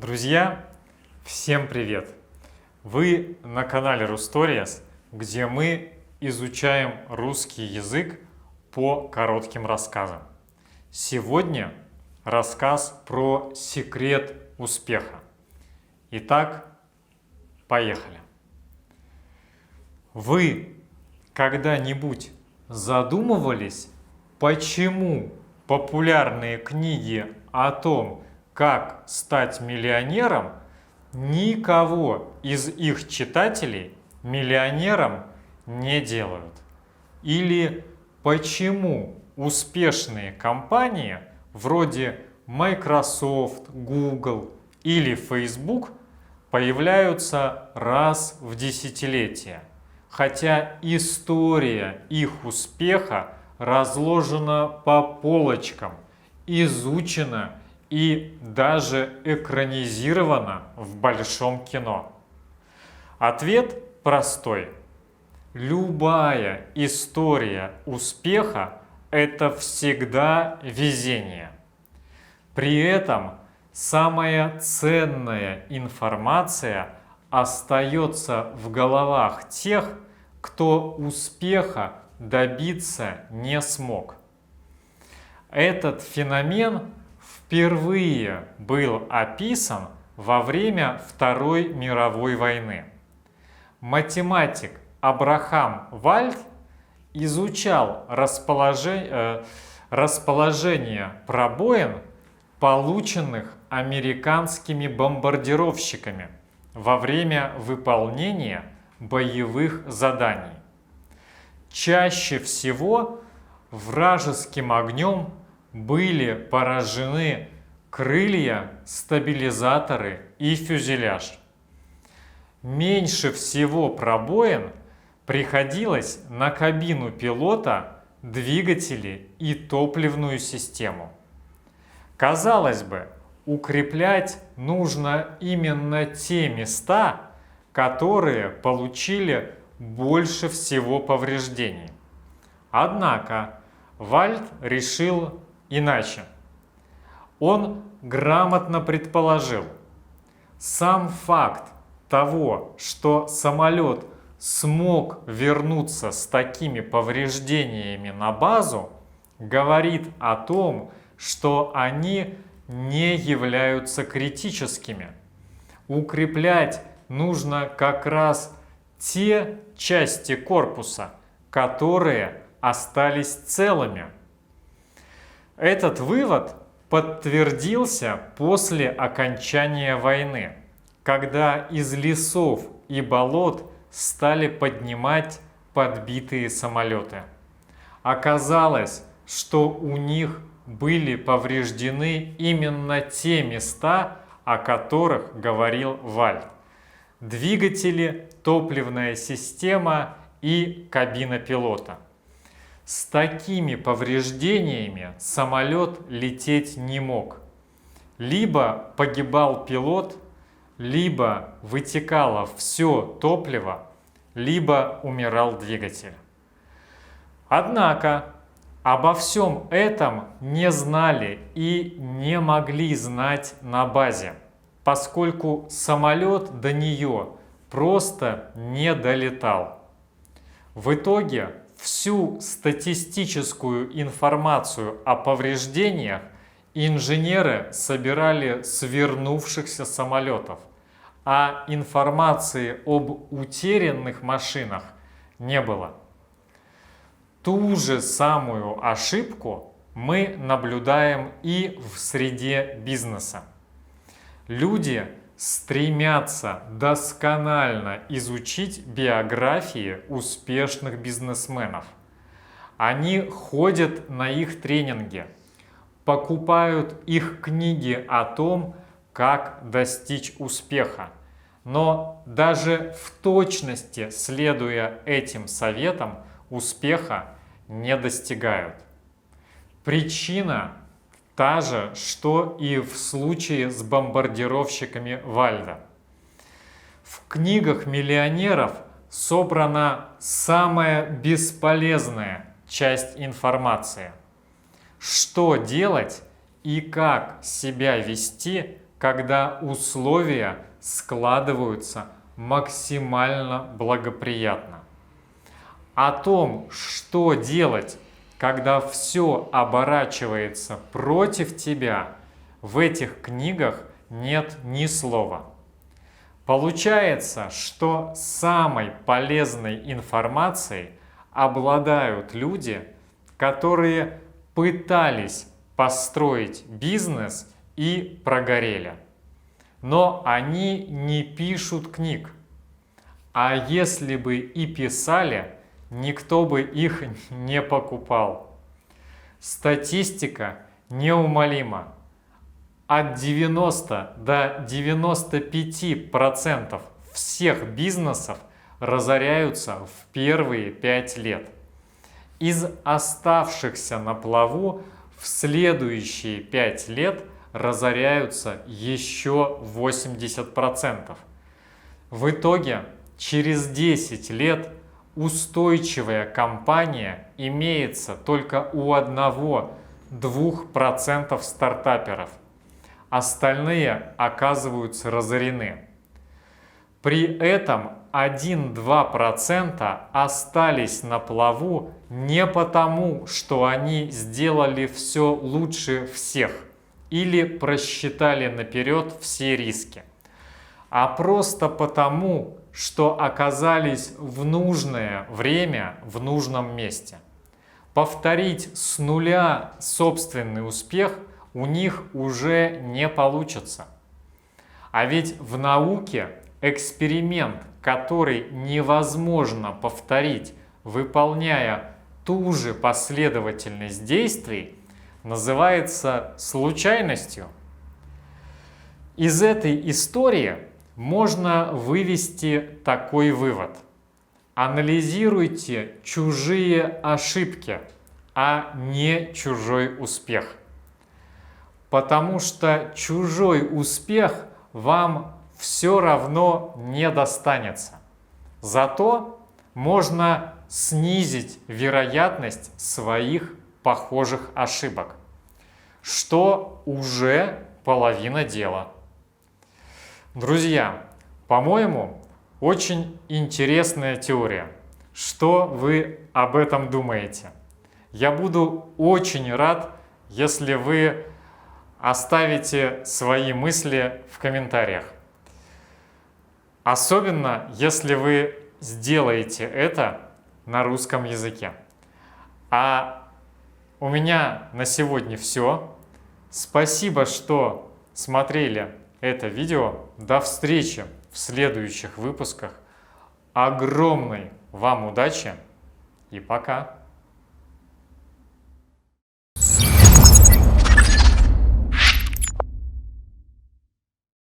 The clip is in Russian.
Друзья, всем привет! Вы на канале Rustories, где мы изучаем русский язык по коротким рассказам. Сегодня рассказ про секрет успеха. Итак, поехали! Вы когда-нибудь задумывались, почему популярные книги о том, как стать миллионером, никого из их читателей миллионером не делают? Или почему успешные компании вроде Microsoft, Google или Facebook появляются раз в десятилетие, хотя история их успеха разложена по полочкам, изучена и даже экранизировано в большом кино? Ответ простой. Любая история успеха – это всегда везение. При этом самая ценная информация остается в головах тех, кто успеха добиться не смог. Этот феномен впервые был описан во время Второй мировой войны. Математик Абрахам Вальд изучал расположение пробоин, полученных американскими бомбардировщиками во время выполнения боевых заданий. Чаще всего вражеским огнем были поражены крылья, стабилизаторы и фюзеляж. Меньше всего пробоин приходилось на кабину пилота, двигатели и топливную систему. Казалось бы, укреплять нужно именно те места, которые получили больше всего повреждений. Однако Вальд решил иначе. Он грамотно предположил: сам факт того, что самолет смог вернуться с такими повреждениями на базу, говорит о том, что они не являются критическими. Укреплять нужно как раз те части корпуса, которые остались целыми. Этот вывод подтвердился после окончания войны, когда из лесов и болот стали поднимать подбитые самолеты. Оказалось, что у них были повреждены именно те места, о которых говорил Вальд: двигатели, топливная система и кабина пилота. С такими повреждениями самолет лететь не мог. Либо погибал пилот, либо вытекало все топливо, либо умирал двигатель. Однако обо всем этом не знали и не могли знать на базе, поскольку самолет до нее просто не долетал. В итоге всю статистическую информацию о повреждениях инженеры собирали с вернувшихся самолетов, а информации об утерянных машинах не было. Ту же самую ошибку мы наблюдаем и в среде бизнеса. Люди стремятся досконально изучить биографии успешных бизнесменов. Они ходят на их тренинги, покупают их книги о том, как достичь успеха. Но даже в точности, следуя этим советам, успеха не достигают. Причина та же, что и в случае с бомбардировщиками Вальда. В книгах миллионеров собрана самая бесполезная часть информации. Что делать и как себя вести когда условия складываются максимально благоприятно. О том, что делать, когда все оборачивается против тебя, в этих книгах нет ни слова. Получается, что самой полезной информацией обладают люди, которые пытались построить бизнес и прогорели. Но они не пишут книг. А если бы и писали, никто бы их не покупал. Статистика неумолима. От 90 до 95% всех бизнесов разоряются в первые 5 лет. Из оставшихся на плаву в следующие 5 лет разоряются еще 80%. В итоге через 10 лет устойчивая компания имеется только у 1-2% стартаперов. Остальные оказываются разорены. При этом 1-2% остались на плаву не потому, что они сделали все лучше всех или просчитали наперед все риски, а просто потому, что оказались в нужное время в нужном месте. Повторить с нуля собственный успех у них уже не получится. А ведь в науке эксперимент, который невозможно повторить, выполняя ту же последовательность действий, называется случайностью. Из этой истории можно вывести такой вывод. Анализируйте чужие ошибки, а не чужой успех. Потому что чужой успех вам все равно не достанется. Зато можно снизить вероятность своих похожих ошибок, что уже половина дела. Друзья, по-моему, очень интересная теория. Что вы об этом думаете? Я буду очень рад, если вы оставите свои мысли в комментариях. Особенно, если вы сделаете это на русском языке. А у меня на сегодня все. Спасибо, что смотрели это видео. До встречи в следующих выпусках. Огромной вам удачи и пока!